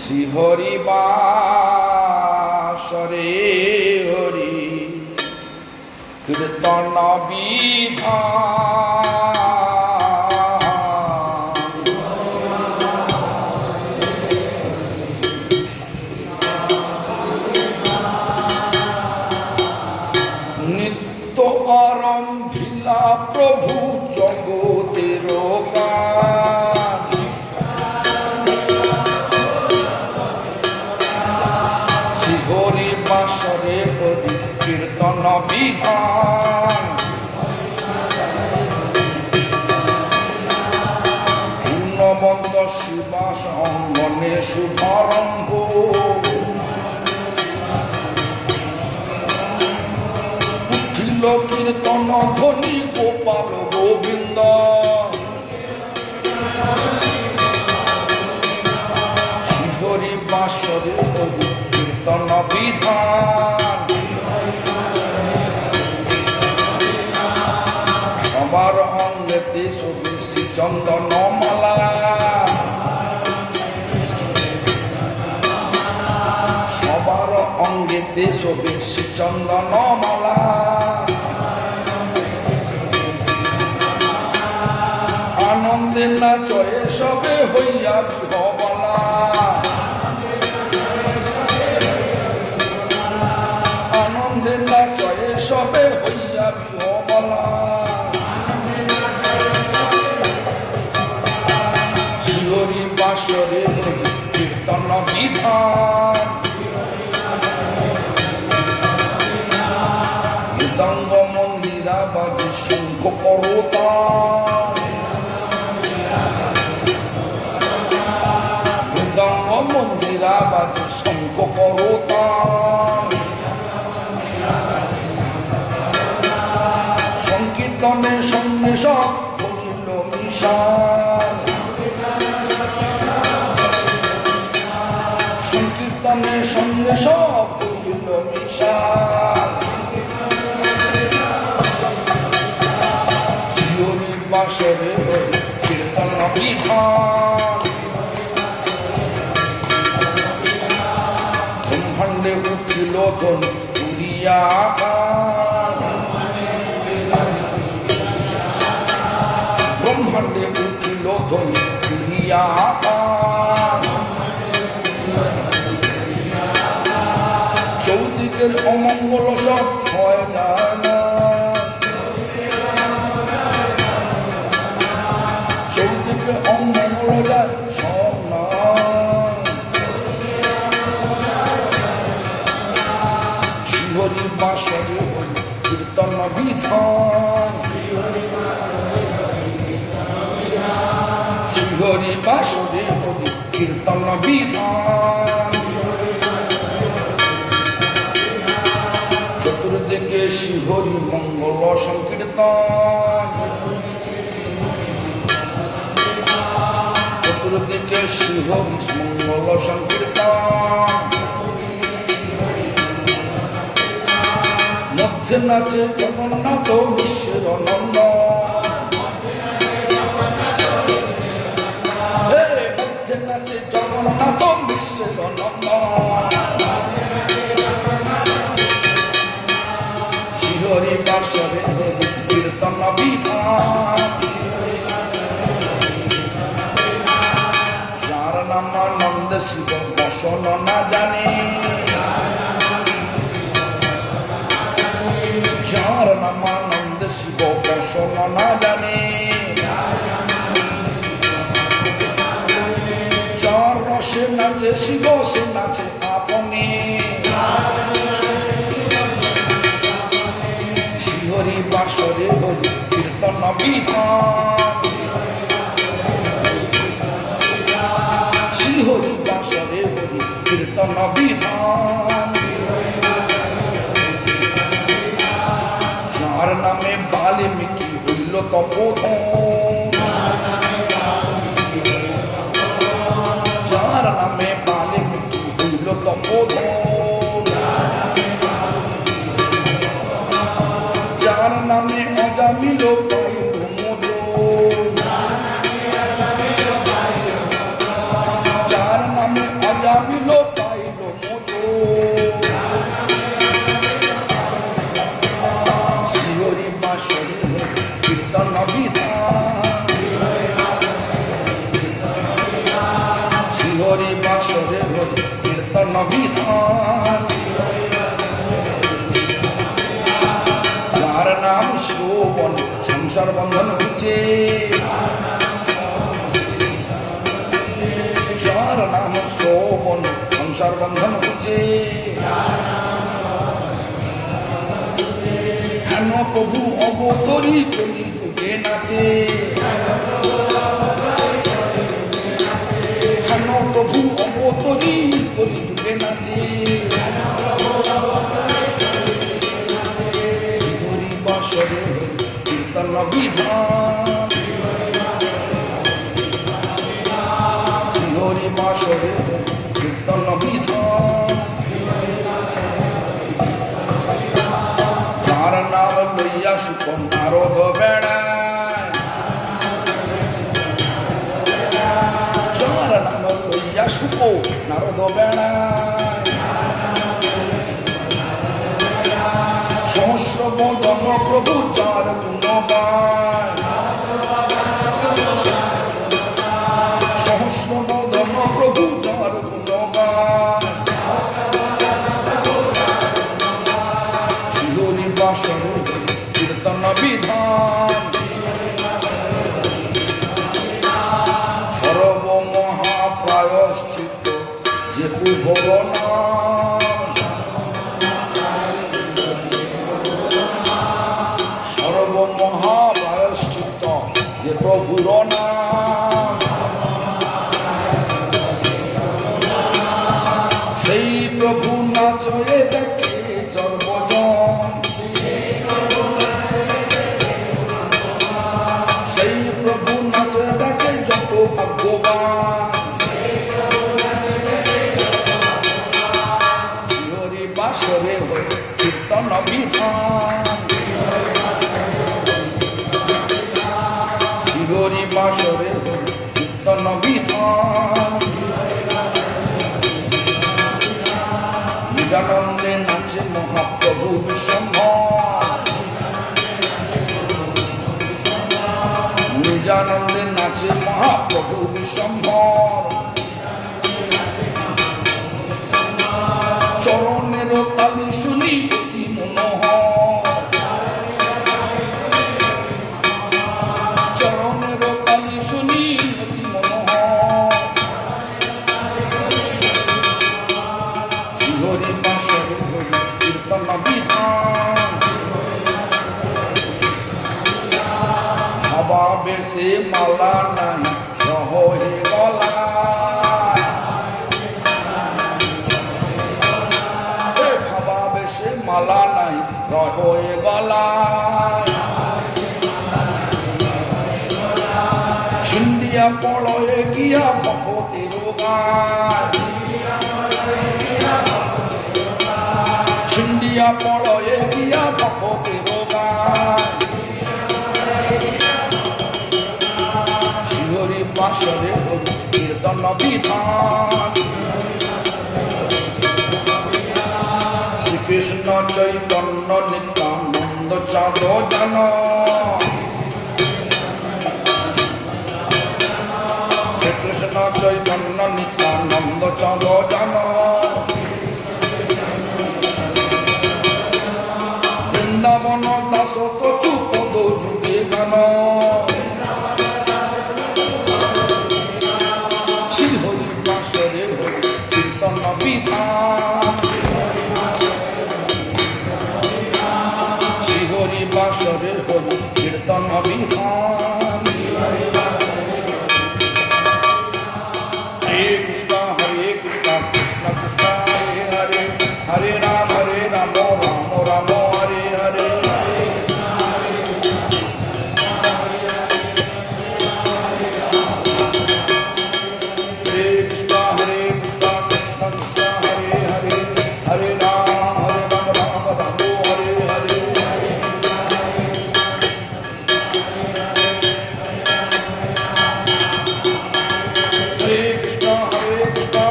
শ্রীহরি বাসরে হরি কীর্তন বিধান নিত্য আরম্ভিলা প্রভু জগতের প্রাণ শ্রীহরি বাসরে হরি কীর্তন বিধান পূর্ণবন্ত শিবাস অঙ্গনে শুভারম্ভ উঠিল কীর্তন ধ্বনি গোপাল গোবিন্দ শ্রীহরি বাসরে হরি কীর্তন বিধান সবার অঙ্গেতে শোভে শ্রীচন্দন মালা সবার অঙ্গেতে শোভে শ্রীচন্দন মালা আনন্দে নাচয়ে সবে হইয়া বিহবলা আনন্দে নাচয়ে সবে হইয়া বিহবলা শ্রীহরি বাসরে হরি কীর্তন বিধান মৃদঙ্গ মন্দিরা বাজে শঙ্খ করতাল মৃদঙ্গ মন্দিরা বাজে শঙ্খ করতাল সংকীর্তনের সঙ্গে সব হইল মিশাল সংকীর্তনের সঙ্গে সব হইল মিশাল শ্রীহরি বাসরে হরি কীর্তন বিধান ব্রহ্মাণ্ডে উঠিল ধ্বনি উড়িয়া আকাশ ব্রহ্মাণ্ডে উঠিল ধ্বনি উড়িয়া আকাশ চৌদিকের অমঙ্গল সব হয় যায় না চৌদিকে অমঙ্গল যায় সব না শ্রীহরি বাসরে হরি কীর্তন বিধান শ্রীহরি বাসরে হরি কীর্তন বিধান চতুর্দিকে শ্রীহরি মঙ্গল সংকীর্তন চতুর্দিকে শ্রীহরি মঙ্গল সংকীর্তন মধ্যে নাচে জগন্নাথ বিশ্বের নন্দ মধ্যে নাচে জগন্নাথ বিশ্বের নন্দ শ্রীহরি বাসরে হরি কীর্তন বিধান যার নাম নন্দ শিব বসন না জানে যার নাম নন্দ শিব বসন না জানে যার রসে নাচে শিব সে নাচে আপনি শ্রীহরি বাসরে হরি কীর্তন বিধান শ্রীহরি বাসরে হরি কীর্তন বিধান যার নামে বাল্মীকি হইল তপোধন যার নামে বাল্মীকি হইল তপোধন যার নামে অজামিল পাইল মোদন যার নামে মায়া মিল পাইল মতো শিহরি বাসরে কীর্তন বিধান শিহরি বাসরে কীর্তন বিধান যার নাম শোভন সংসার বন্ধন হচ্ছে যার নাম শোভন সংসার বন্ধন হচ্ছে হেন প্রভু অবতরী কলি যুগে নাচে হেন প্রভু অবতরী কলি যুগে নাচে শিহরি বাসরে কীর্তন বিধান শিহরি বাসরে কীর্তন বিধান যার নাম লইয়া সুখ নারদ বেড়ায় যার নাম লইয়া সুখ নারদ বেড়ায় সহস্র বদন প্রভু যার গুণ গায় সহস্র বদন প্রভু যার গুণ গায় শিহরি বাসরে কীর্তন বিধান সর্বমহাপ্রায়শ্চিত্ত যে ভুবনা সর্বমহাপ্রায়শ্চিত্ত যে প্রভুর নাম সেই প্রভু নাচয়ে দেখে সর্বজন সেই প্রভু নাচে দেখে যত ভাগ্যবান শিহরি বাসরে কীর্তন বিধান শিহরি বাসরে কীর্তন বিধান নিজানন্দে নাচে মহাপ্রভু বিশ্বম্ভর নিজানন্দে নাচে মহাপ্রভু বিশ্বম্ভর চরণের তালি শুনি অতি মনোহর চরণের তালি শুনি অতি মনোহর শিহরি বাসরে কীর্তন বিধান ভাবা বেশে মালা নাই রহে গলা ভাবা বেশে মালা নাই রহে গলা সিন্ধিয়া পড়য়ে গিয়া ভগতের গায় সিন্ধিয়া পড়য়ে গিয়া ভগতের গায় শিহরি বাসরে কীর্তন বিধান শ্রীকৃষ্ণ চৈতন্য নিত্যানন্দ চাঁদ জান শ্রীকৃষ্ণ চৈতন্য নিত্যানন্দ চাঁদ জান বৃন্দাবন দাস তো চুপদ যুগে গান শিহরি বাসরে কীর্তন বিধান শিহরি বাসরে কীর্তন বিধান হরে Krishna Krishna Krishna Hare Hare Hare Ram Ram Ram Hare Hare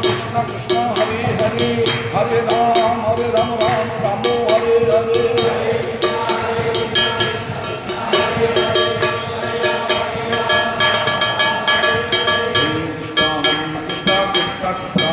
Krishna Krishna Hare Hare Hare Ram Ram Ram Hare Hare Krishna Krishna